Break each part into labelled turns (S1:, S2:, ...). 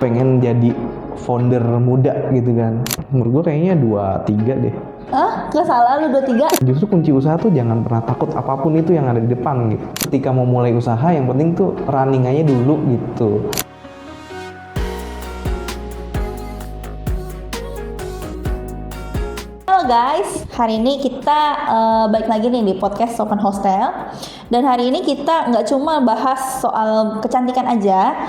S1: pengen jadi founder muda gitu kan. Menurut gue kayaknya 23 deh.
S2: Gak salah lu 23.
S1: Justru kunci usaha tuh jangan pernah takut apapun itu yang ada di depan gitu. Ketika mau mulai usaha yang penting tuh running aja dulu gitu.
S2: Halo guys, hari ini kita balik lagi nih di podcast Sopan Hostel. Dan hari ini kita nggak cuma bahas soal kecantikan aja,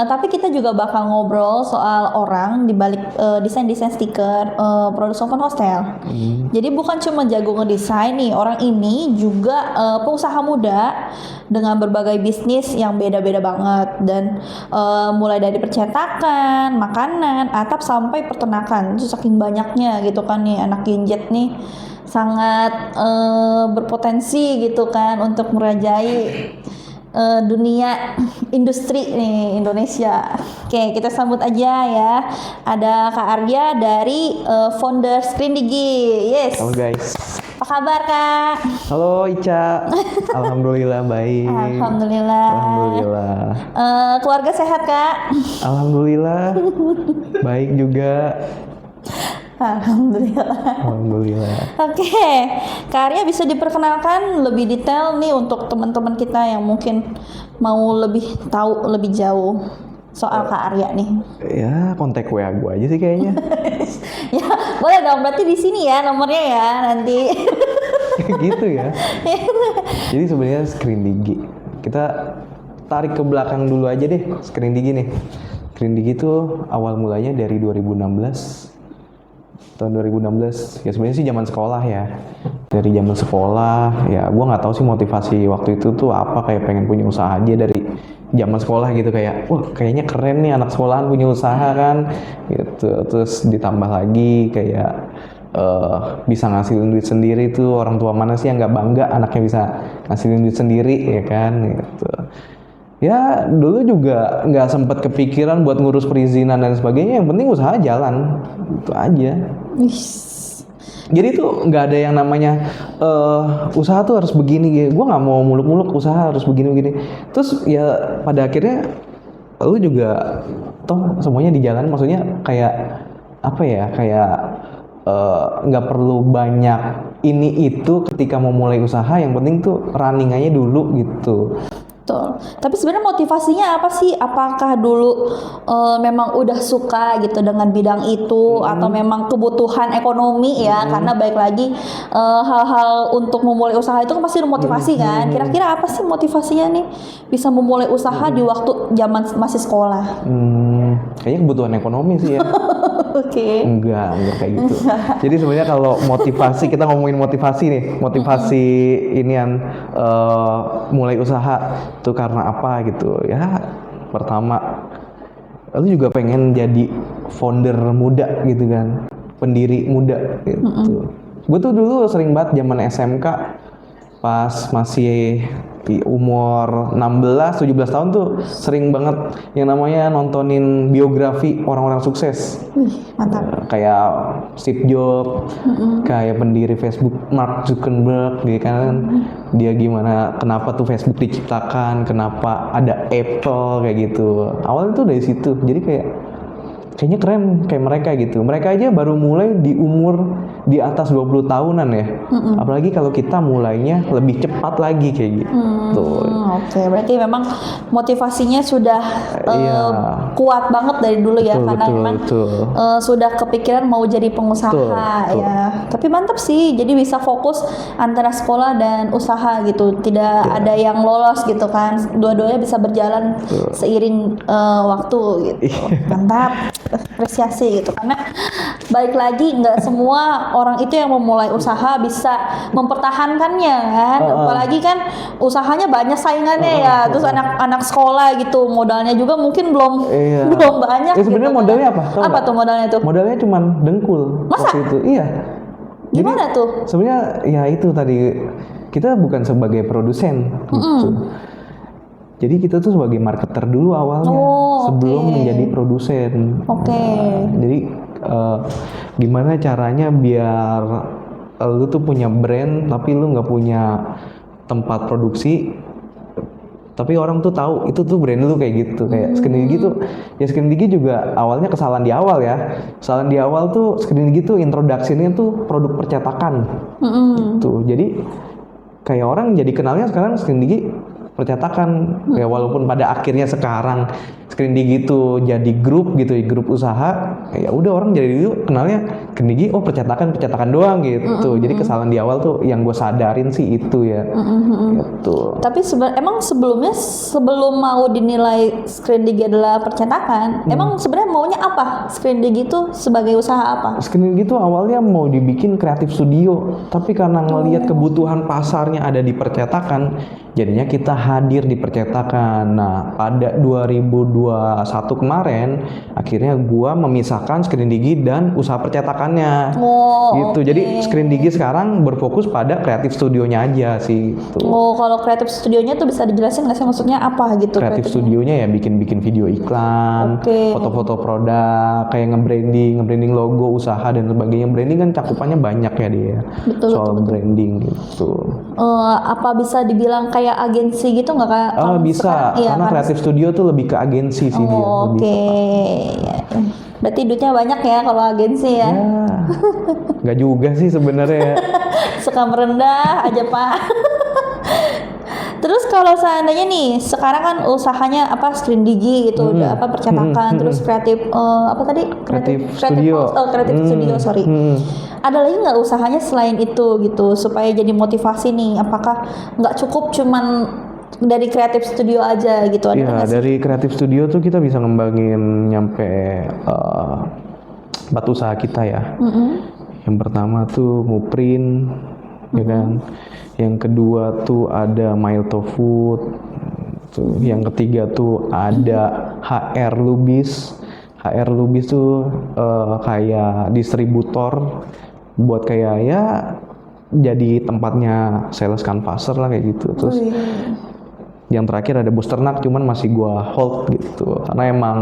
S2: tapi kita juga bakal ngobrol soal orang di balik desain-desain stiker produk Sopan Hostel. Jadi bukan cuma jago ngedesain nih, orang ini juga pengusaha muda dengan berbagai bisnis yang beda-beda banget. Dan mulai dari percetakan, makanan, atap sampai peternakan. Itu saking banyaknya gitu kan nih anak Ginjet nih. Sangat berpotensi gitu kan untuk merajai dunia industri nih Indonesia. Oke, kita sambut aja ya. Ada Kak Arya dari founder Screen Digi. Yes.
S1: Halo guys.
S2: Apa kabar Kak?
S1: Halo Ica. Alhamdulillah baik.
S2: Alhamdulillah.
S1: Alhamdulillah.
S2: Keluarga sehat Kak?
S1: Alhamdulillah. Baik juga.
S2: Alhamdulillah.
S1: Alhamdulillah.
S2: Oke, Kak Arya bisa diperkenalkan lebih detail nih untuk teman-teman kita yang mungkin mau lebih tahu lebih jauh soal Kak Arya nih.
S1: Ya kontak WA gue aja sih kayaknya.
S2: Ya, boleh dong. Berarti di sini ya nomornya ya nanti.
S1: Gitu ya. Jadi sebenarnya Screen Digi. Kita tarik ke belakang dulu aja deh Screen Digi nih. Screen Digi tuh awal mulanya dari 2016. Tahun 2016 ya sebenarnya sih zaman sekolah ya. Dari zaman sekolah ya gue nggak tahu sih motivasi waktu itu tuh apa, kayak pengen punya usaha aja dari zaman sekolah gitu, kayak wah kayaknya keren nih anak sekolahan punya usaha kan gitu. Terus ditambah lagi kayak bisa ngasilin duit sendiri tuh, orang tua mana sih yang nggak bangga anaknya bisa ngasilin duit sendiri ya kan gitu. Ya dulu juga nggak sempet kepikiran buat ngurus perizinan dan sebagainya, yang penting usaha jalan itu aja. Jadi tuh nggak ada yang namanya usaha tuh harus begini gitu. Gue nggak mau muluk-muluk usaha harus begini-begini. Terus ya pada akhirnya lu juga toh semuanya di jalan, maksudnya kayak apa ya, kayak nggak perlu banyak ini itu ketika mau mulai usaha, yang penting tuh running aja dulu gitu.
S2: Betul. Tapi sebenarnya motivasinya apa sih? Apakah dulu memang udah suka gitu dengan bidang itu, atau memang kebutuhan ekonomi ya? Karena baik lagi hal-hal untuk memulai usaha itu kan pasti ada motivasi kan. Kira-kira apa sih motivasinya nih bisa memulai usaha di waktu zaman masih sekolah?
S1: Kayaknya kebutuhan ekonomi sih ya.
S2: Oke.
S1: Enggak kayak gitu. Jadi sebenarnya kalau motivasi, kita ngomongin motivasi nih, motivasi inian mulai usaha tuh karena apa gitu ya. Pertama, lu juga pengen jadi founder muda gitu kan, pendiri muda gitu. Gue tuh dulu sering banget zaman SMK pas masih di umur 16-17 tahun tuh sering banget yang namanya nontonin biografi orang-orang sukses.
S2: Mantap.
S1: Kayak Steve Jobs, kayak pendiri Facebook Mark Zuckerberg, dia kan dia gimana, kenapa tuh Facebook diciptakan, kenapa ada Apple kayak gitu. Awalnya tuh dari situ. Jadi kayaknya keren kayak mereka gitu. Mereka aja baru mulai di umur di atas 20 tahunan ya. Apalagi kalau kita mulainya lebih cepat lagi kayak gitu.
S2: Oke, berarti memang motivasinya sudah kuat banget dari dulu ya, karena memang sudah kepikiran mau jadi pengusaha ya. Tapi mantap sih, jadi bisa fokus antara sekolah dan usaha gitu. Tidak ada yang lolos gitu kan. Dua-duanya bisa berjalan seiring waktu gitu. Mantap. Apresiasi gitu, karena balik lagi nggak semua orang itu yang memulai usaha bisa mempertahankannya kan. Apalagi kan usahanya banyak saingannya ya, terus anak sekolah gitu, modalnya juga mungkin belum banyak.
S1: Sebenarnya
S2: gitu,
S1: modalnya
S2: kan.
S1: apa
S2: Tuh modalnya tuh?
S1: Modalnya cuma dengkul.
S2: Masa?
S1: Waktu itu iya.
S2: Gimana tuh?
S1: Sebenarnya ya itu tadi, kita bukan sebagai produsen gitu. Jadi kita tuh sebagai marketer dulu awalnya, sebelum menjadi produsen. Jadi gimana caranya biar lu tuh punya brand tapi lu nggak punya tempat produksi, tapi orang tuh tahu itu tuh brand lu kayak gitu. Kayak Screen Digi tuh, ya Screen Digi juga awalnya kesalahan di awal ya. Kesalahan di awal tuh Screen Digi tuh introduction-nya tuh produk percetakan. Gitu. Jadi kayak orang jadi kenalnya sekarang Screen Digi percetakan. Ya walaupun pada akhirnya sekarang Screen Digi tuh jadi grup gitu, grup usaha. Ya udah orang jadi dulu kenalnya Screen Digi oh percetakan doang gitu. Jadi kesalahan di awal tuh yang gue sadarin sih itu ya. Gitu.
S2: Tapi emang sebelum mau dinilai Screen Digi adalah percetakan, emang sebenarnya maunya apa? Screen Digi itu sebagai usaha apa?
S1: Screen Digi tuh awalnya mau dibikin kreatif studio, tapi karena ngelihat kebutuhan pasarnya ada di percetakan, jadinya kita hadir di percetakan. Nah, pada 2021 kemarin, akhirnya gua memisahkan Screen Digi dan usaha percetakannya. Gitu. Jadi Screen Digi sekarang berfokus pada kreatif studionya aja sih. Gitu.
S2: Kalau kreatif studionya tuh bisa dijelasin nggak sih maksudnya apa gitu?
S1: Kreatif studionya ya bikin video iklan, foto-foto produk, kayak nge-branding logo usaha dan sebagainya. Branding kan cakupannya banyak ya dia. Soal branding gitu.
S2: Apa bisa dibilang kayak agensi gitu nggak Kak?
S1: Bisa, karena kreatif studio tuh lebih ke agensi sih dia.
S2: Oke. Berarti duitnya banyak ya kalau agensi ya?
S1: Nggak juga sih sebenarnya.
S2: Suka merendah aja Pak. Terus kalau seandainya nih sekarang kan usahanya apa Screen Digi gitu, udah apa percetakan, terus kreatif apa tadi?
S1: Kreatif studio.
S2: Kreatif studio, sorry. Ada lagi nggak usahanya selain itu gitu supaya jadi motivasi nih? Apakah nggak cukup cuman dari kreatif studio aja gitu?
S1: Iya, dari kreatif studio tuh kita bisa ngembangin nyampe 4 usaha kita ya. Yang pertama tuh Muprint, ya kan. Yang kedua tuh ada Mailto Food. Yang ketiga tuh ada HR Lubis. HR Lubis tuh kayak distributor buat kayak ya jadi tempatnya sales canvasser lah kayak gitu. Terus yang terakhir ada Boosternak, cuman masih gua hold gitu karena emang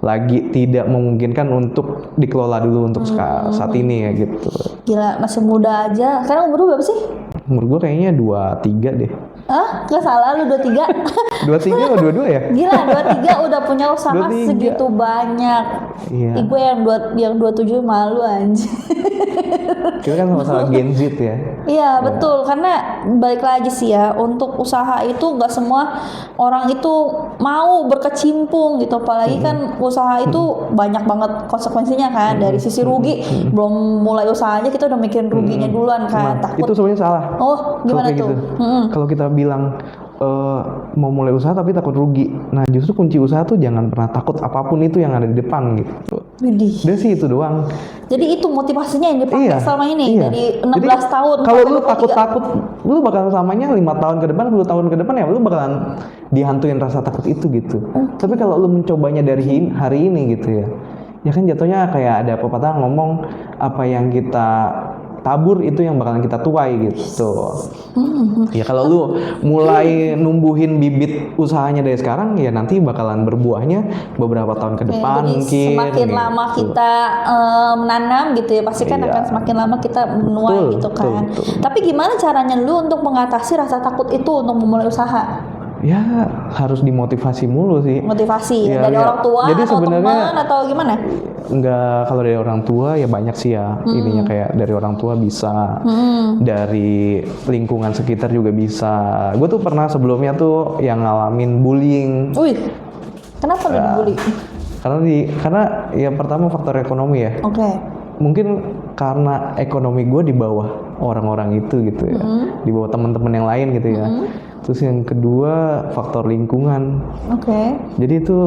S1: lagi tidak memungkinkan untuk dikelola dulu untuk saat ini ya gitu.
S2: Gila, masih muda aja. Sekarang umur lu berapa sih?
S1: Umur gua kayaknya 23 deh.
S2: Gak salah lu 23.
S1: 23 atau 22 ya?
S2: Gila, 23 udah punya usaha 23. Segitu banyak.
S1: Iya.
S2: Ibu yang 27 malu anjir.
S1: Kita kan sama-sama Gen Z ya.
S2: Iya, betul. Karena balik lagi sih ya, untuk usaha itu gak semua orang itu mau berkecimpung gitu. Apalagi kan usaha itu banyak banget konsekuensinya kan. Dari sisi rugi, belum mulai usahanya kita udah mikirin ruginya duluan kan. Takut.
S1: Itu sebenarnya salah.
S2: Oh, gimana tuh?
S1: Gitu. Kalau kita bilang mau mulai usaha tapi takut rugi. Nah, justru kunci usaha tuh jangan pernah takut apapun itu yang ada di depan gitu. Udah sih itu doang.
S2: Jadi itu motivasinya yang dipakai selama ini dari 16 tahun.
S1: Kalau lu takut-takut, lu bakal samanya 5 tahun ke depan, 10 tahun ke depan ya lu bakalan dihantuin rasa takut itu gitu. Tapi kalau lu mencobanya dari hari ini gitu ya. Ya kan jatuhnya kayak ada pepatah ngomong apa yang kita tabur itu yang bakalan kita tuai gitu. Ya kalau lu mulai numbuhin bibit usahanya dari sekarang ya nanti bakalan berbuahnya beberapa tahun ke depan
S2: jadi
S1: mungkin.
S2: Semakin lama kita menanam gitu ya pasti kan akan semakin lama kita menuai gitu kan. Tapi gimana caranya lu untuk mengatasi rasa takut itu untuk memulai usaha?
S1: Ya harus dimotivasi mulu sih.
S2: Motivasi dari orang tua
S1: jadi
S2: atau
S1: sebenarnya
S2: teman atau gimana?
S1: Enggak, kalau dari orang tua ya banyak sih ya. Ininya kayak dari orang tua bisa, dari lingkungan sekitar juga bisa. Gue tuh pernah sebelumnya tuh yang ngalamin bullying.
S2: Wih, kenapa lu dibully?
S1: Karena yang pertama faktor ekonomi ya.
S2: Oke.
S1: Mungkin karena ekonomi gue di bawah orang-orang itu gitu ya, di bawah teman-teman yang lain gitu ya. Terus yang kedua faktor lingkungan.
S2: Oke.
S1: Jadi itu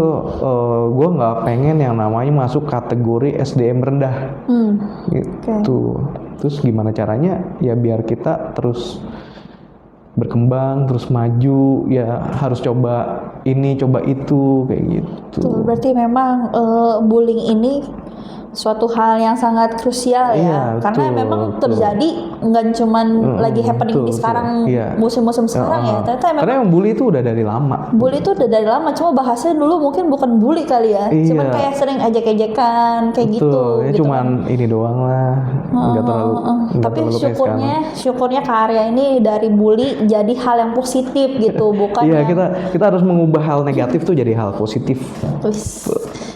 S1: gue nggak pengen yang namanya masuk kategori SDM rendah. Gitu. Terus gimana caranya? Ya biar kita terus berkembang, terus maju. Ya harus coba ini, coba itu kayak gitu.
S2: Tuh, berarti memang bullying ini suatu hal yang sangat krusial
S1: Iya,
S2: ya, karena
S1: betul,
S2: memang
S1: betul.
S2: terjadi nggak cuman lagi happening
S1: betul,
S2: di sekarang
S1: iya.
S2: musim-musim sekarang ya, ternyata
S1: Karena
S2: memang
S1: yang bully itu udah dari lama.
S2: bully itu udah dari lama, cuma bahasanya dulu mungkin bukan bully kali ya, cuman
S1: Iya.
S2: kayak sering ejek-ejekan kayak gitu.
S1: Betul, ya
S2: gitu
S1: cuman ini doang lah, nggak terlalu, nggak
S2: Tapi
S1: terlalu kayak sekarang.
S2: syukurnya karya ini dari bully jadi hal yang positif gitu, bukan
S1: Iya,
S2: yang
S1: kita harus mengubah hal negatif tuh jadi hal positif.
S2: Wis,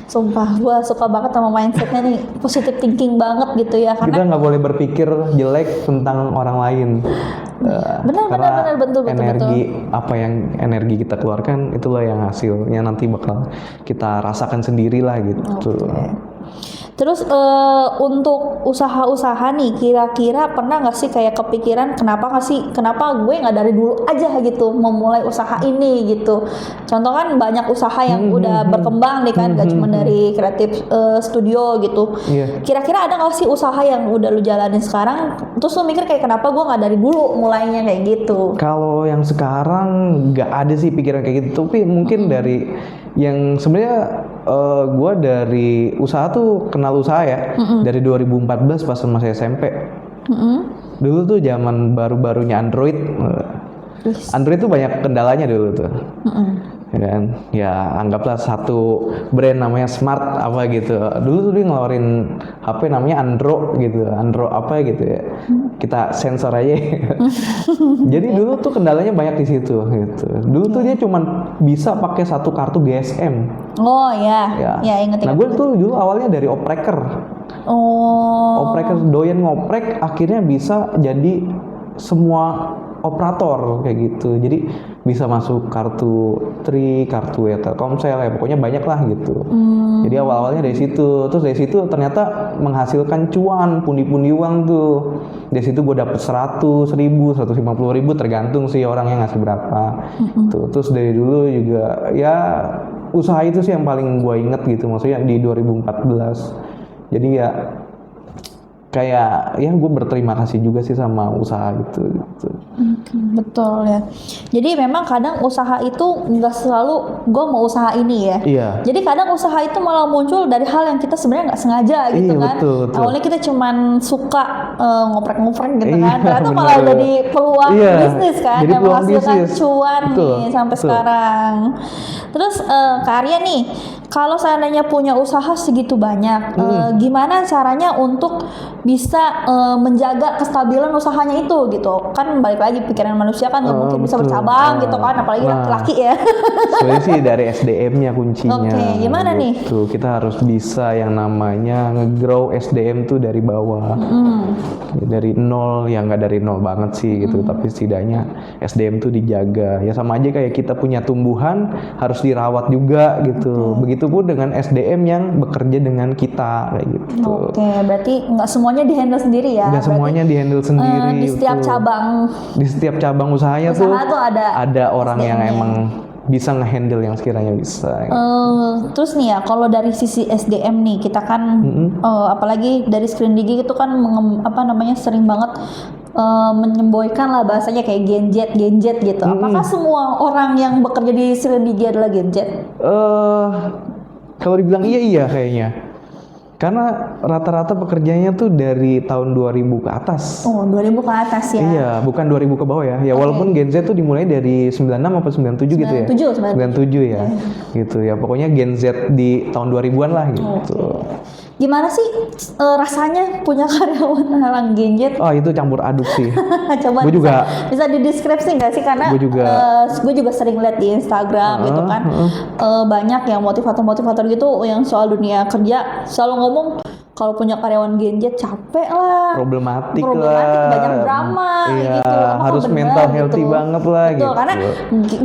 S2: sumpah gue suka banget sama mindsetnya nih, positive thinking banget gitu ya,
S1: Kita
S2: karena
S1: nggak boleh berpikir jelek tentang orang lain. Karena
S2: betul
S1: energi kita keluarkan itulah yang hasilnya nanti bakal kita rasakan sendiri lah gitu.
S2: Terus untuk usaha-usaha nih, kira-kira pernah nggak sih kayak kepikiran kenapa gue nggak dari dulu aja gitu memulai usaha ini gitu. Contoh kan banyak usaha yang udah berkembang nih kan, gak cuma dari kreatif studio gitu.
S1: Iya.
S2: Kira-kira ada nggak sih usaha yang udah lu jalanin sekarang, terus lu mikir kayak kenapa gue nggak dari dulu mulainya kayak gitu?
S1: Kalau yang sekarang nggak ada sih pikiran kayak gitu, tapi mungkin dari yang sebenarnya gue dari usaha tuh kenal usaha ya dari 2014 pas masih SMP. Dulu tuh zaman baru-barunya Android. Android tuh banyak kendalanya dulu tuh. Ya kan? Ya anggaplah satu brand namanya Smart apa gitu. Dulu tuh dia ngeluarin HP namanya Andro gitu. Andro apa gitu ya. Kita sensor aja. Jadi dulu tuh kendalanya banyak di situ gitu. Dulu tuh dia cuman bisa pakai satu kartu GSM.
S2: Oh ya, inget.
S1: Nah gue tuh dulu awalnya dari opreker. Opreker doyan ngoprek, akhirnya bisa jadi semua operator kayak gitu. Jadi bisa masuk kartu Tri, kartu ya Telkomsel ya pokoknya banyak lah gitu. Jadi awal-awalnya dari situ. Terus dari situ ternyata menghasilkan cuan, pundi-pundi uang tuh. Dari situ gue dapet 100.000, 150.000 tergantung sih orangnya ngasih berapa. Tuh. Terus dari dulu juga ya usaha itu sih yang paling gue inget gitu. Maksudnya di 2014. Jadi ya kayak ya gue berterima kasih juga sih sama usaha itu gitu.
S2: Betul ya. Jadi memang kadang usaha itu nggak selalu gue mau usaha ini ya.
S1: Iya.
S2: Jadi kadang usaha itu malah muncul dari hal yang kita sebenarnya nggak sengaja gitu
S1: Iya,
S2: kan.
S1: betul.
S2: Awalnya kita cuman suka ngoprek-ngoprek gitu
S1: Iya,
S2: kan. Ternyata
S1: bener.
S2: malah jadi peluang
S1: Iya,
S2: bisnis kan
S1: jadi
S2: yang
S1: peluang
S2: menghasilkan
S1: bisnis.
S2: cuan
S1: Betul,
S2: nih sampai
S1: betul.
S2: sekarang. Terus Kak Arya nih, kalau seandainya punya usaha segitu banyak, gimana caranya untuk bisa menjaga kestabilan usahanya itu gitu? Kan balik lagi pikiran manusia kan nggak mungkin bisa
S1: betul.
S2: bercabang gitu kan, apalagi laki-laki ya.
S1: Sebenarnya sih dari SDM-nya kuncinya.
S2: Oke, gimana nih?
S1: Gitu. Kita harus bisa yang namanya nge-grow SDM tuh dari bawah. Dari nol, ya nggak dari nol banget sih gitu, tapi setidaknya SDM tuh dijaga. Ya sama aja kayak kita punya tumbuhan harus dirawat juga gitu. Begitupun dengan SDM yang bekerja dengan kita kayak gitu.
S2: Oke, berarti nggak semuanya dihandle sendiri ya?
S1: Nggak semuanya dihandle sendiri.
S2: Di setiap
S1: betul.
S2: cabang
S1: Di setiap cabang usahanya
S2: usaha tuh
S1: ada orang yang
S2: SDM-nya.
S1: emang bisa nge-handle yang sekiranya bisa.
S2: Terus nih ya, kalau dari sisi SDM nih, kita kan apalagi dari Screen Digi itu kan sering banget menyemboykan lah bahasanya kayak genjet gitu. Apakah semua orang yang bekerja di Screen Digi adalah genjet?
S1: Kalau dibilang iya kayaknya. Karena rata-rata pekerjaannya tuh dari tahun 2000 ke atas.
S2: Oh, 2000 ke atas ya?
S1: Iya, bukan 2000 ke bawah ya. Ya walaupun Gen Z tuh dimulai dari 96 apa 97 gitu ya. 97 ya. Gitu ya. Pokoknya Gen Z di tahun 2000-an lah gitu.
S2: Gimana sih rasanya punya karyawan orang genjet?
S1: Oh, itu campur aduk sih.
S2: Coba
S1: Gue juga
S2: bisa dideskripsi nggak sih, karena gue juga sering lihat di Instagram gitu kan, banyak yang motivator gitu yang soal dunia kerja selalu ngomong kalau punya karyawan genjet capek lah,
S1: problematik
S2: lah, banyak drama
S1: iya,
S2: gitu.
S1: harus mental healthy banget lah.
S2: Betul,
S1: gitu.
S2: Karena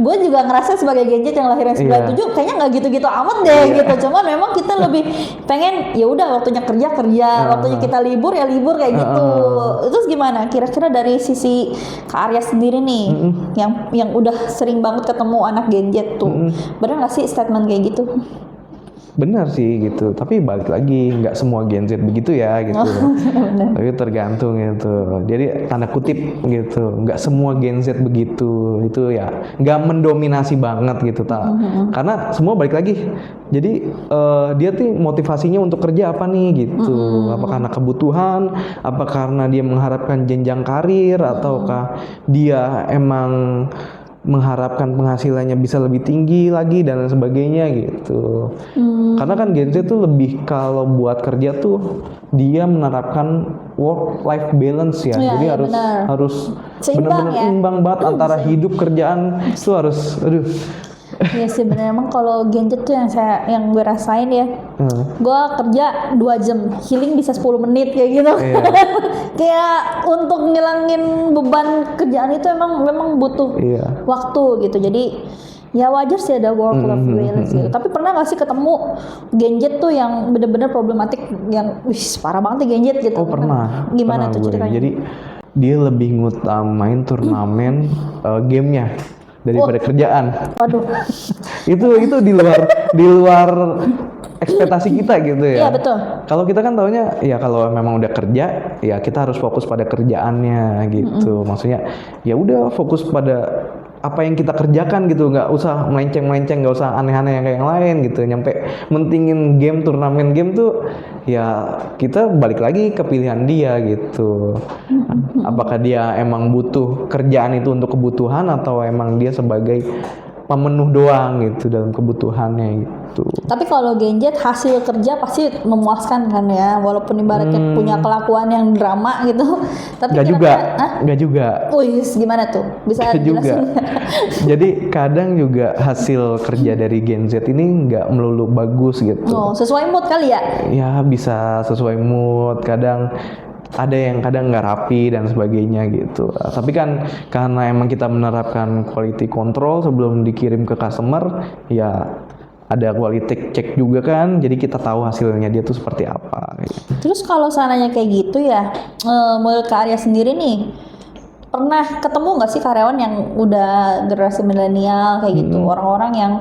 S2: gue juga ngerasa sebagai genjet yang lahirnya 97 kayaknya nggak gitu-gitu amat deh gitu. Cuman memang kita lebih pengen ya udah waktunya kerja, waktunya kita libur ya libur kayak gitu. Terus gimana? Kira-kira dari sisi Kak Arya sendiri nih, yang udah sering banget ketemu anak genjet tuh, bener nggak sih statement kayak gitu?
S1: Benar sih gitu, tapi balik lagi nggak semua Gen Z begitu ya gitu. Tapi tergantung gitu. Jadi tanda kutip gitu, nggak semua Gen Z begitu. Itu ya nggak mendominasi banget gitu tak. Karena semua balik lagi. Jadi dia tuh motivasinya untuk kerja apa nih gitu. Apa karena kebutuhan, apa karena dia mengharapkan jenjang karir, ataukah dia emang mengharapkan penghasilannya bisa lebih tinggi lagi dan lain sebagainya gitu. Karena kan Gen Z tuh lebih kalau buat kerja tuh dia menerapkan work life balance ya.
S2: Iya,
S1: Jadi
S2: iya,
S1: harus
S2: benar.
S1: harus
S2: Seimbang
S1: benar-benar
S2: ya.
S1: imbang banget antara hidup kerjaan itu harus
S2: Iya sih bener, emang kalau Gen Z tuh yang gue rasain ya, gue kerja 2 jam, healing bisa 10 menit kayak gitu.
S1: Iya.
S2: Kayak untuk ngilangin beban kerjaan itu memang butuh
S1: Iya.
S2: waktu gitu. Jadi ya wajar sih ada work life balance gitu. Tapi pernah gak sih ketemu Gen Z tuh yang bener-bener problematik, yang parah banget nih Gen Z gitu?
S1: Oh pernah.
S2: Gimana
S1: Pernah
S2: tuh
S1: gue.
S2: ceritanya?
S1: Jadi dia lebih ngutamain turnamen gamenya daripada kerjaan.
S2: Waduh.
S1: itu di luar ekspektasi kita gitu ya.
S2: Iya betul.
S1: Kalau kita kan taunya ya kalau memang udah kerja ya kita harus fokus pada kerjaannya gitu. Maksudnya ya udah fokus pada apa yang kita kerjakan gitu, nggak usah melenceng-melenceng, nggak usah aneh-aneh yang kayak yang lain gitu. Nyampe mentingin game, turnamen game tuh ya kita balik lagi ke pilihan dia gitu. Apakah dia emang butuh kerjaan itu untuk kebutuhan atau emang dia sebagai pemenuh doang gitu dalam kebutuhannya gitu.
S2: Tapi kalau Gen Z hasil kerja pasti memuaskan kan ya, walaupun ibaratnya punya kelakuan yang drama gitu. Tapi
S1: Nggak juga.
S2: Wih, gimana tuh? Bisa
S1: Nggak juga.
S2: jelasin?
S1: Jadi kadang juga hasil kerja dari Gen Z ini nggak melulu bagus gitu.
S2: Oh, sesuai mood kali ya?
S1: Ya bisa sesuai mood, kadang ada yang kadang nggak rapi dan sebagainya gitu. Tapi kan karena emang kita menerapkan quality control sebelum dikirim ke customer, ya ada quality check juga kan, jadi kita tahu hasilnya dia tuh seperti apa.
S2: Terus kalau seandainya kayak gitu ya, menurut Kak Arya sendiri nih, pernah ketemu nggak sih karyawan yang udah generasi milenial kayak gitu, orang-orang yang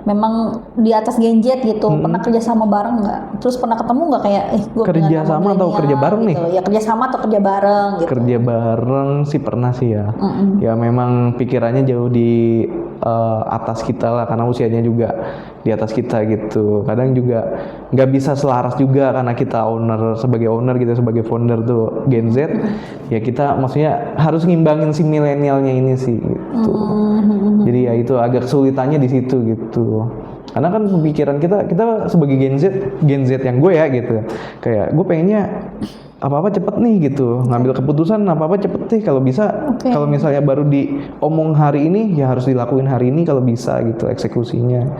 S2: memang di atas Gen Z gitu, pernah kerja sama bareng nggak? Terus pernah ketemu nggak kayak, gue
S1: kerja sama atau kerja bareng
S2: gitu.
S1: nih?
S2: Ya kerja sama atau kerja bareng gitu.
S1: Kerja bareng sih pernah sih ya. Ya memang pikirannya jauh di atas kita lah, karena usianya juga di atas kita gitu. Kadang juga nggak bisa selaras juga karena kita sebagai owner gitu, sebagai founder tuh Gen Z. Ya kita maksudnya harus ngimbangin si milenialnya ini sih gitu. Jadi ya itu agak kesulitannya di situ gitu. Karena kan pemikiran kita sebagai Gen Z yang gue ya gitu. Kayak gue pengennya apa-apa cepet nih gitu, ngambil keputusan apa-apa cepet nih kalau bisa. Kalau misalnya baru diomong hari ini ya harus dilakuin hari ini kalau bisa gitu eksekusinya.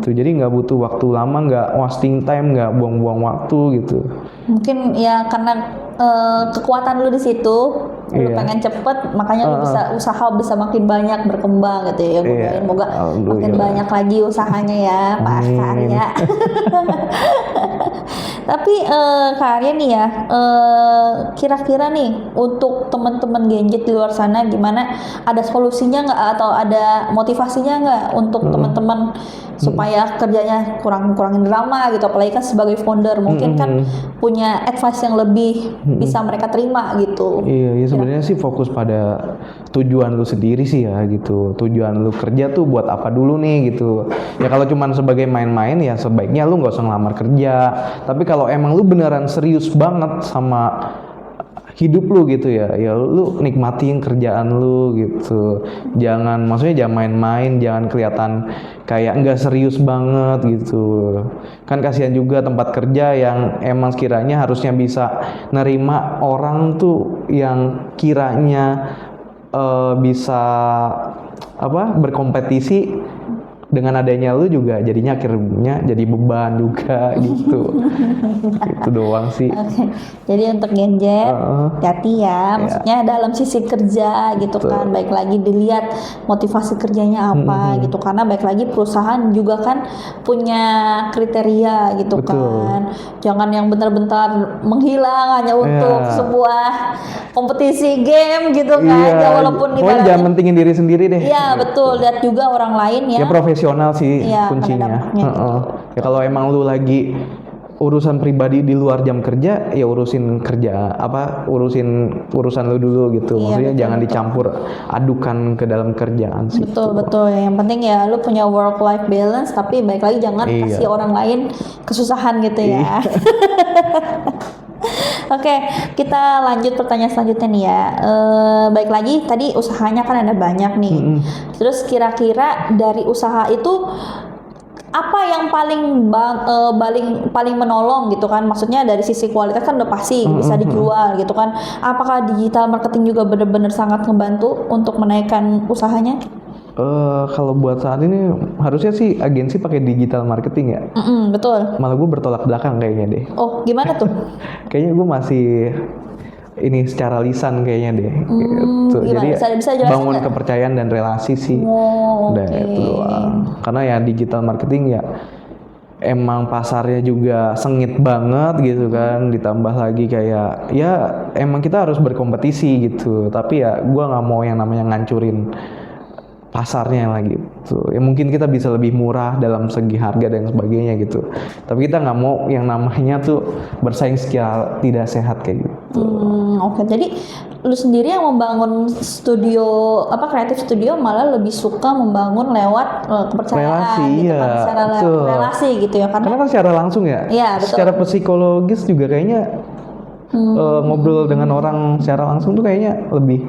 S1: Tuh, jadi nggak butuh waktu lama, nggak wasting time, nggak buang-buang waktu gitu.
S2: Mungkin ya karena kekuatan lu di situ, lu pengen cepet, makanya lu bisa makin banyak berkembang gitu ya. Gue doain semoga makin banyak lagi usahanya ya, Pak Arya. Tapi Kak Arya nih ya, kira-kira nih untuk teman-teman Gen Z di luar sana gimana? Ada solusinya nggak atau ada motivasinya nggak untuk teman-teman supaya kerjanya kurangin drama gitu? Apalagi kan sebagai founder mungkin kan punya advice yang lebih bisa mereka terima gitu.
S1: Iya, ya sebenarnya sih fokus pada tujuan lu sendiri sih ya gitu. Tujuan lu kerja tuh buat apa dulu nih gitu. Ya kalau cuman sebagai main-main ya sebaiknya lu nggak usah ngelamar kerja. Tapi kalau emang lu beneran serius banget sama hidup lu gitu ya lu nikmatin kerjaan lu gitu. Maksudnya jangan main-main, jangan kelihatan kayak nggak serius banget gitu. Kan kasihan juga tempat kerja yang emang sekiranya harusnya bisa nerima orang tuh yang kiranya bisa berkompetisi. Dengan adanya lu juga jadinya akhirnya jadi beban juga gitu. Itu doang sih.
S2: Okay. Jadi untuk Gen Z hati ya, maksudnya dalam sisi kerja gitu kan, baik lagi dilihat motivasi kerjanya apa gitu, karena baik lagi perusahaan juga kan punya kriteria gitu kan. Jangan yang bentar-bentar menghilang hanya untuk sebuah kompetisi game gitu kan. Ya walaupun
S1: jangan mentingin diri sendiri deh.
S2: Iya betul, lihat juga orang lain ya.
S1: Ya profesi profesional sih
S2: Iya,
S1: kuncinya.
S2: pada dampaknya
S1: Heeh. Ya kalau emang lu lagi urusan pribadi di luar jam kerja, ya urusin urusan lu dulu gitu.
S2: Iya,
S1: Maksudnya
S2: betul,
S1: jangan
S2: betul.
S1: dicampur adukan ke dalam kerjaan sih.
S2: Betul. Yang penting ya lu punya work life balance, tapi baik lagi jangan
S1: Iya.
S2: kasih orang lain kesusahan gitu ya. Oke, kita lanjut pertanyaan selanjutnya nih ya. Baik lagi tadi usahanya kan ada banyak nih. Terus kira-kira dari usaha itu apa yang paling menolong gitu kan? Maksudnya dari sisi kualitas kan udah pasti bisa dijual gitu kan. Apakah digital marketing juga benar-benar sangat membantu untuk menaikkan usahanya?
S1: Kalau buat saat ini harusnya sih agensi pakai digital marketing ya.
S2: Betul.
S1: Malah gue bertolak belakang kayaknya deh.
S2: Oh, gimana tuh?
S1: Kayaknya gue masih ini secara lisan kayaknya deh. Gitu.
S2: Gimana?
S1: Jadi
S2: Bisa jelasin
S1: bangun
S2: nggak?
S1: kepercayaan dan relasi sih.
S2: Oh,
S1: Udah
S2: oke.
S1: itu doang. Karena ya digital marketing ya emang pasarnya juga sengit banget gitu kan. Ditambah lagi kayak ya emang kita harus berkompetisi gitu. Tapi ya gue nggak mau yang namanya ngancurin pasarnya lagi gitu. Ya mungkin kita bisa lebih murah dalam segi harga dan sebagainya gitu. Tapi kita nggak mau yang namanya tuh bersaing secara tidak sehat kayak gitu.
S2: Oke. Jadi lu sendiri yang membangun kreatif studio malah lebih suka membangun lewat kepercayaan
S1: Relasi,
S2: gitu
S1: iya,
S2: kan, secara
S1: betul.
S2: relasi gitu ya,
S1: Karena kan secara langsung ya.
S2: Iya, betul.
S1: Secara psikologis juga kayaknya ngobrol dengan orang secara langsung tuh kayaknya lebih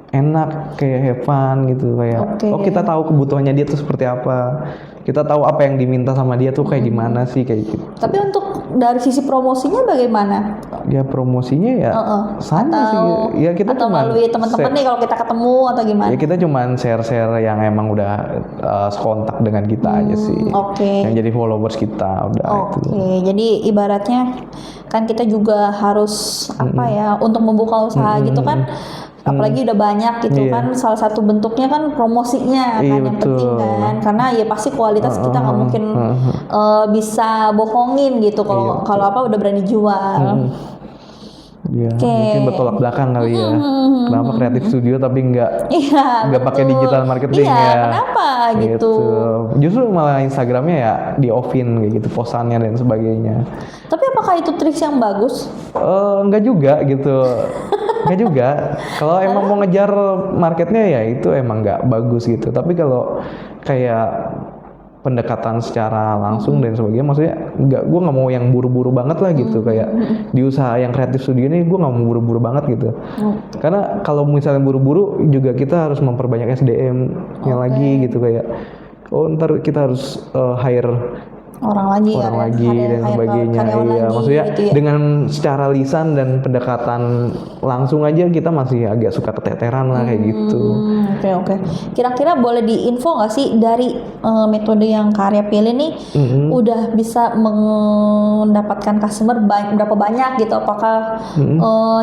S1: enak, kayak have fun gitu, kayak
S2: Oke.
S1: oh kita tahu kebutuhannya dia tuh seperti apa, kita tahu apa yang diminta sama dia tuh kayak gimana sih kayak gitu.
S2: Tapi untuk dari sisi promosinya bagaimana?
S1: Ya promosinya ya sama sih, ya kita
S2: atau
S1: cuman
S2: melalui teman-teman nih kalau kita ketemu atau gimana?
S1: ya kita cuman share yang emang udah sekontak dengan kita aja sih,
S2: Oke.
S1: yang jadi followers kita udah itu.
S2: Oke, jadi ibaratnya kan kita juga harus untuk membuka usaha gitu kan, apalagi udah banyak gitu
S1: Iya.
S2: kan, salah satu bentuknya kan promosinya kan
S1: Iya,
S2: yang penting
S1: betul.
S2: kan, karena ya pasti kualitas kita nggak mungkin bisa bohongin gitu kalau apa udah berani jual.
S1: Ya,
S2: Oke.
S1: mungkin bertolak belakang kali ya. Kenapa kreatif studio tapi nggak
S2: Iya,
S1: pakai
S2: betul.
S1: digital marketing
S2: Iya,
S1: ya?
S2: kenapa gitu?
S1: Justru malah Instagramnya ya di offin kayak gitu posannya dan sebagainya.
S2: Tapi apakah itu trik yang bagus?
S1: Enggak juga gitu. Enggak juga. Kalau emang mau ngejar marketnya ya itu emang nggak bagus gitu. Tapi kalau kayak pendekatan secara langsung dan sebagainya, maksudnya gue nggak mau yang buru-buru banget lah gitu. Kayak di usaha yang kreatif studio ini gue nggak mau buru-buru banget gitu. Karena kalau misalnya buru-buru juga kita harus memperbanyak SDM-nya lagi gitu, kayak ntar kita harus hire
S2: orang lagi
S1: dan sebagainya. Iya, maksudnya
S2: gitu ya.
S1: dengan secara lisan dan pendekatan langsung aja kita masih agak suka keteteran lah kayak gitu.
S2: Oke. Kira-kira boleh diinfo nggak sih dari metode yang Karya pilih nih udah bisa mendapatkan customer berapa banyak gitu? Apakah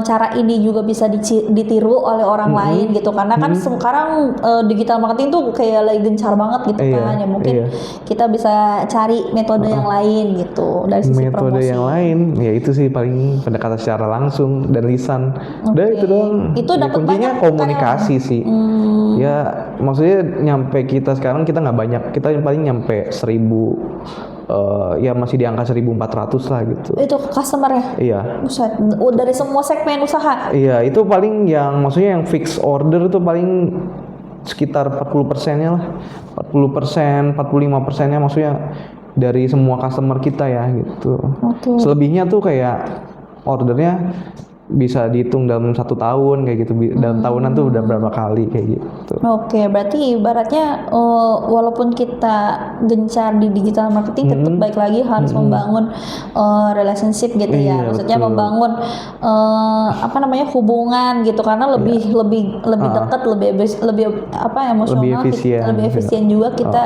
S2: cara ini juga bisa ditiru oleh orang lain gitu? Karena kan sekarang digital marketing tuh kayak lagi gencar banget gitu kan. Ya mungkin kita bisa cari metode yang lain gitu dari sisi
S1: Metode
S2: promosi.
S1: yang lain ya itu sih paling pendekatan secara langsung dan lisan. Udah itu doang.
S2: Itu
S1: Ya,
S2: dapat
S1: kuncinya
S2: banyak
S1: komunikasi sih. Ya maksudnya nyampe kita sekarang kita nggak banyak, kita paling nyampe 1000, ya masih di angka 1400 lah gitu.
S2: Itu customer ya?
S1: Iya.
S2: Buset, dari semua segmen usaha.
S1: Iya, itu paling yang maksudnya yang fix order itu paling sekitar 40%-nya lah. 40%, 45%-nya maksudnya dari semua customer kita ya gitu.
S2: Oke.
S1: Selebihnya tuh kayak ordernya bisa dihitung dalam 1 tahun kayak gitu. Dalam tahunan tuh udah berapa kali kayak gitu.
S2: Oke, berarti ibaratnya walaupun kita gencar di digital marketing, tetap baik lagi harus membangun relationship gitu ya.
S1: Iya,
S2: Maksudnya
S1: betul.
S2: membangun hubungan gitu, karena lebih dekat, lebih emosional,
S1: Lebih efisien.
S2: lebih efisien juga kita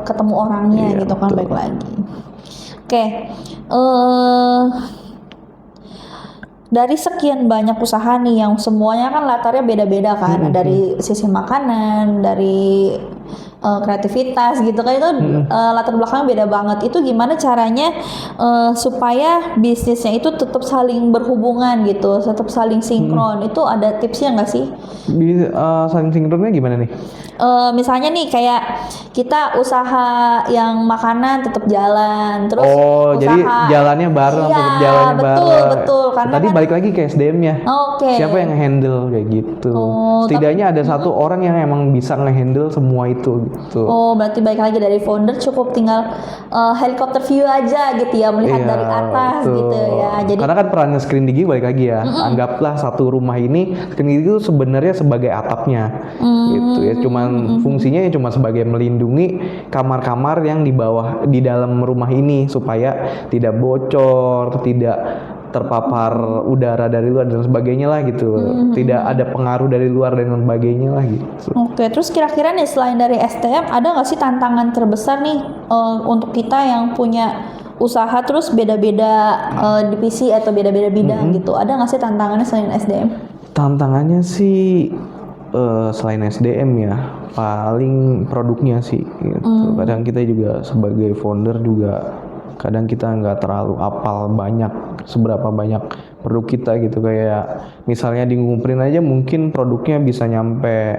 S2: ketemu orangnya
S1: Iya,
S2: gitu kan,
S1: betul.
S2: baik lagi. Oke. Dari sekian banyak usaha nih yang semuanya kan latarnya beda-beda kan, dari sisi makanan, dari kreativitas gitu kan, itu latar belakangnya beda banget. Itu gimana caranya supaya bisnisnya itu tetap saling berhubungan gitu, tetap saling sinkron? Itu ada tipsnya nggak sih?
S1: Saling sinkronnya gimana nih?
S2: Misalnya nih kayak kita usaha yang makanan tetap jalan, terus
S1: jadi jalannya bareng,
S2: iya,
S1: tetap jalannya
S2: betul,
S1: bareng.
S2: betul. Karena
S1: Tadi balik lagi ke SDM-nya.
S2: Oke.
S1: Siapa yang nge-handle kayak gitu?
S2: Oh,
S1: Setidaknya ada satu orang yang emang bisa nge-handle semua itu gitu.
S2: Oh, berarti balik lagi dari founder cukup tinggal helikopter view aja gitu ya, melihat
S1: Iya,
S2: dari atas
S1: betul.
S2: gitu ya. Jadi
S1: Karena kan perannya Screen Digi balik lagi ya. Anggaplah satu rumah ini Screen Digi itu sebenarnya sebagai atapnya gitu ya. Cuman fungsinya ya cuma sebagai melindungi kamar-kamar yang di dalam rumah ini supaya tidak bocor, tidak terpapar udara dari luar dan sebagainya lah gitu. Tidak ada pengaruh dari luar dan sebagainya lah gitu.
S2: Oke, terus kira-kira nih selain dari STM ada nggak sih tantangan terbesar nih untuk kita yang punya usaha terus beda-beda divisi atau beda-beda bidang gitu? Ada nggak sih tantangannya selain SDM?
S1: Tantangannya sih selain SDM ya paling produknya sih gitu. Kadang kita juga sebagai founder juga kadang kita nggak terlalu apal seberapa banyak produk kita gitu. Kayak misalnya di ngumpulin aja mungkin produknya bisa nyampe,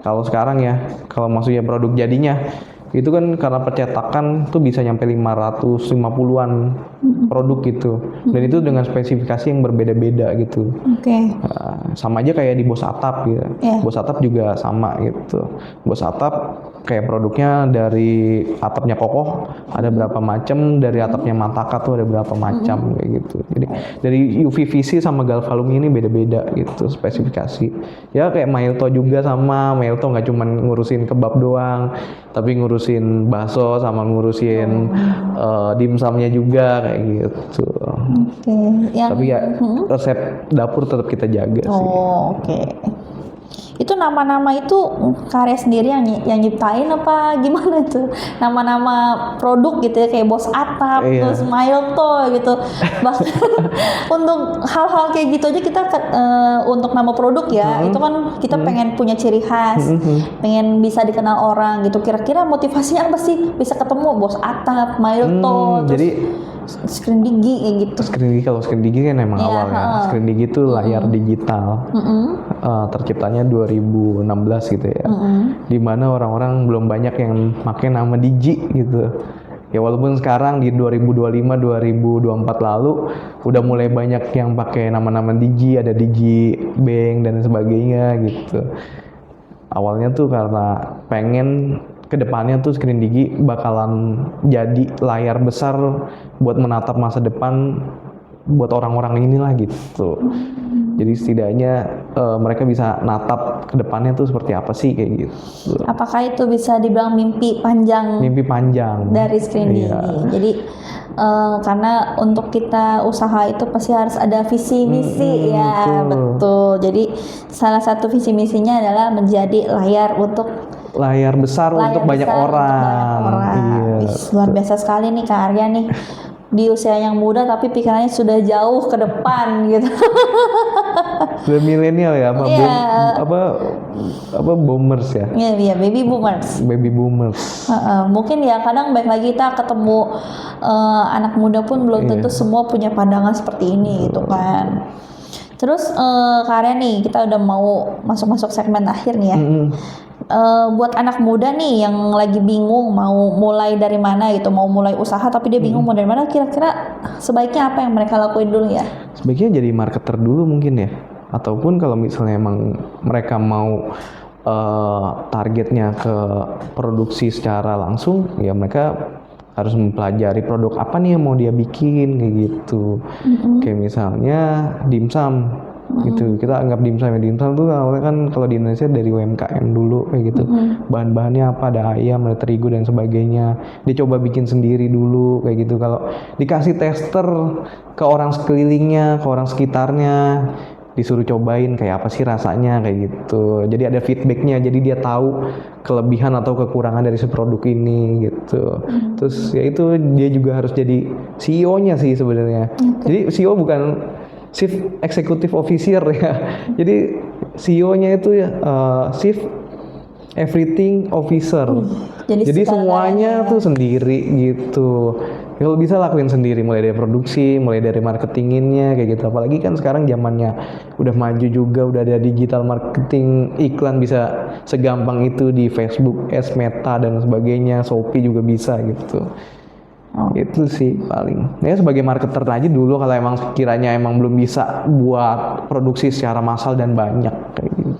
S1: kalau sekarang ya, kalau maksudnya produk jadinya itu kan karena percetakan tuh bisa nyampe 550-an produk gitu, dan itu dengan spesifikasi yang berbeda-beda gitu.
S2: Oke.
S1: Sama aja kayak di Bos Atap gitu. Bos Atap juga sama gitu. Bos Atap kayak produknya dari atapnya kokoh ada berapa macam, dari atapnya Mataka tuh ada berapa macam kayak gitu. Jadi dari UVVC sama Galvalum ini beda-beda gitu spesifikasi. Ya kayak Mailto juga sama. Mailto nggak cuma ngurusin kebab doang, tapi ngurusin bakso sama ngurusin dimsumnya juga kayak gitu.
S2: Oke.
S1: Tapi ya resep dapur tetap kita jaga sih.
S2: Oh, oke. Itu nama-nama itu karya sendiri yang nyiptain apa gimana tuh? Nama-nama produk gitu ya, kayak Bos Atap, terus Mailto gitu. Bahkan untuk hal-hal kayak gitu aja kita untuk nama produk ya, itu kan kita pengen punya ciri khas, pengen bisa dikenal orang gitu. Kira-kira motivasinya apa sih bisa ketemu Bos Atap, Mailto, terus
S1: jadi
S2: Screen Digi kayak gitu?
S1: Kalau Screen Digi kan emang awalnya Screen Digi itu layar digital, terciptanya 2016 gitu ya, dimana orang-orang belum banyak yang pakai nama Digi gitu. Ya walaupun sekarang di 2025-2024 lalu udah mulai banyak yang pakai nama-nama Digi, ada Digi Bank dan sebagainya gitu. Awalnya tuh karena pengen kedepannya tuh Screen Digi bakalan jadi layar besar buat menatap masa depan buat orang-orang inilah gitu. Jadi setidaknya mereka bisa natap kedepannya tuh seperti apa sih kayak gitu.
S2: Apakah itu bisa dibilang mimpi panjang?
S1: Mimpi panjang
S2: dari Screen Digi. Jadi karena untuk kita usaha itu pasti harus ada visi misi ya, betul. Jadi salah satu visi misinya adalah menjadi layar besar untuk banyak orang. Iya. Luar biasa sekali nih Kak Arya nih. Di usia yang muda tapi pikirannya sudah jauh ke depan gitu.
S1: Sudah milenial ya, apa boomers ya?
S2: Iya, baby boomers.
S1: Baby boomers.
S2: Mungkin ya kadang baik lagi kita ketemu anak muda pun belum tentu semua punya pandangan seperti ini gitu kan. Terus Kak Arya nih, kita udah mau masuk segmen akhir nih ya. Buat anak muda nih yang lagi bingung mau mulai dari mana gitu, mau mulai usaha tapi dia bingung mau dari mana, kira-kira sebaiknya apa yang mereka lakuin dulu ya?
S1: Sebaiknya jadi marketer dulu mungkin ya, ataupun kalau misalnya emang mereka mau targetnya ke produksi secara langsung, ya mereka harus mempelajari produk apa nih yang mau dia bikin kayak gitu. Kayak misalnya dimsum gitu, kita anggap dimsum tuh awalnya kan kalau di Indonesia dari UMKM dulu kayak gitu. Bahan-bahannya apa, ada ayam, ada terigu dan sebagainya. Dia coba bikin sendiri dulu kayak gitu. Kalau dikasih tester ke orang sekelilingnya, ke orang sekitarnya, disuruh cobain kayak apa sih rasanya kayak gitu. Jadi ada feedbacknya, jadi dia tahu kelebihan atau kekurangan dari si produk ini gitu. Terus ya itu dia juga harus jadi CEO-nya sih sebenarnya. Jadi CEO bukan Chief Executive Officer ya. Jadi CEO-nya itu ya Chief everything officer. Jadi semuanya tuh sendiri gitu. Kalau bisa lakuin sendiri, mulai dari produksi, mulai dari marketinginnya kayak gitu. Apalagi kan sekarang zamannya udah maju juga, udah ada digital marketing, iklan bisa segampang itu di Facebook, Ads, Meta dan sebagainya, Shopee juga bisa gitu. Itu sih paling. Ya sebagai marketer aja dulu kalau emang kiranya emang belum bisa buat produksi secara massal dan banyak kayak gitu.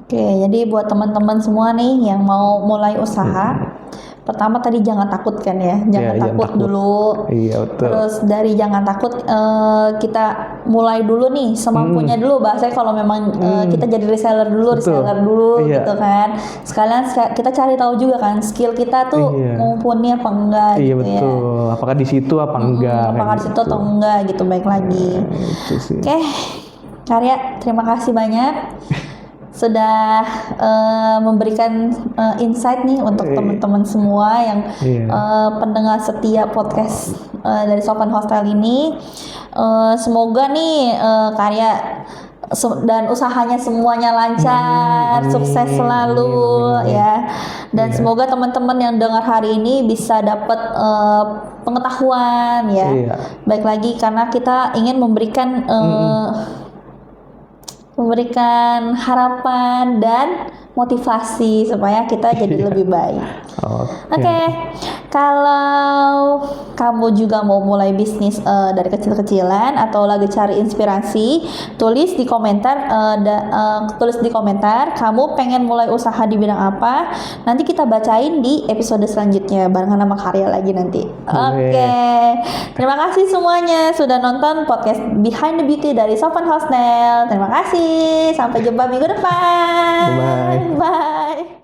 S2: Oke, jadi buat teman-teman semua nih yang mau mulai usaha, pertama tadi jangan takut kan ya, jangan takut dulu.
S1: Iya betul.
S2: Terus dari jangan takut kita mulai dulu nih semampunya dulu. Bahasanya kalau memang kita jadi reseller dulu gitu kan. Sekalian kita cari tahu juga kan skill kita tuh mumpuni apa enggak
S1: iya,
S2: gitu
S1: betul.
S2: ya.
S1: Apakah di situ apa enggak?
S2: Apakah di situ atau enggak gitu, baik lagi. Oke, Karya, terima kasih banyak sudah memberikan insight nih untuk teman-teman semua yang pendengar setia podcast dari Sopan Hostel ini. Semoga nih Karya dan usahanya semuanya lancar, sukses selalu ya. Dan semoga teman-teman yang dengar hari ini bisa dapat pengetahuan ya. Baik lagi karena kita ingin memberikan harapan dan motivasi supaya kita jadi lebih baik. Oke. Kalau kamu juga mau mulai bisnis dari kecil-kecilan atau lagi cari inspirasi, tulis di komentar kamu pengen mulai usaha di bidang apa. Nanti kita bacain di episode selanjutnya barengan sama Karya lagi nanti. Oke. Terima kasih semuanya sudah nonton podcast Behind the Beauty dari Sopan Hostel. Terima kasih. Sampai jumpa minggu depan.
S1: Bye.
S2: Bye.